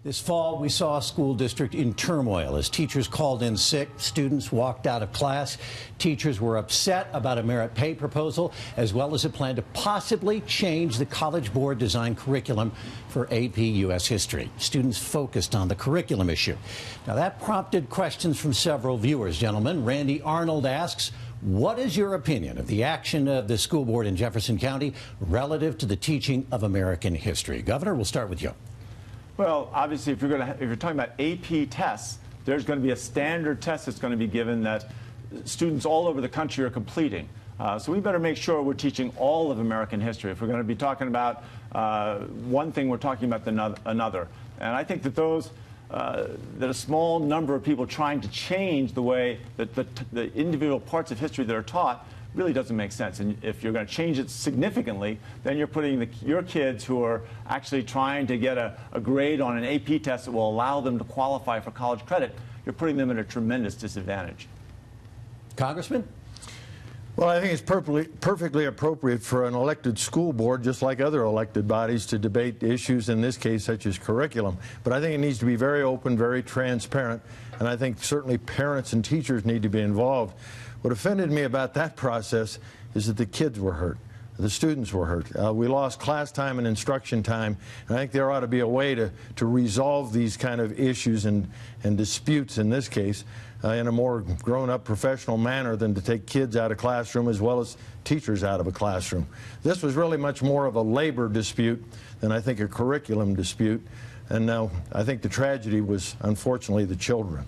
This fall, we saw a school district in turmoil as teachers called in sick, students walked out of class. Teachers were upset about a merit pay proposal, as well as a plan to possibly change the College Board designed curriculum for AP U.S. history. Students focused on the curriculum issue. Now, that prompted questions from several viewers. Gentlemen, Randy Arnold asks, what is your opinion of the action of the school board in Jefferson County relative to the teaching of American history? Governor, we'll start with you. Well, obviously, if you're talking about AP tests, there's going to be a standard test that's going to be given that students all over the country are completing. So we better make sure we're teaching all of American history. If we're going to be talking about one thing, we're talking about another. And I think that that a small number of people trying to change the way that the individual parts of history that are taught really doesn't make sense. And if you're going to change it significantly, then you're putting your kids who are actually trying to get a grade on an AP test that will allow them to qualify for college credit, you're putting them at a tremendous disadvantage. Congressman? Well, I think it's perfectly appropriate for an elected school board, just like other elected bodies, to debate issues, in this case, such as curriculum. But I think it needs to be very open, very transparent, and I think certainly parents and teachers need to be involved. What offended me about that process is that the kids were hurt. The students were hurt. We lost class time and instruction time, and I think there ought to be a way to resolve these kind of issues and disputes, in this case, in a more grown-up professional manner than to take kids out of classroom as well as teachers out of a classroom. This was really much more of a labor dispute than I think a curriculum dispute, and now I think the tragedy was, unfortunately, the children.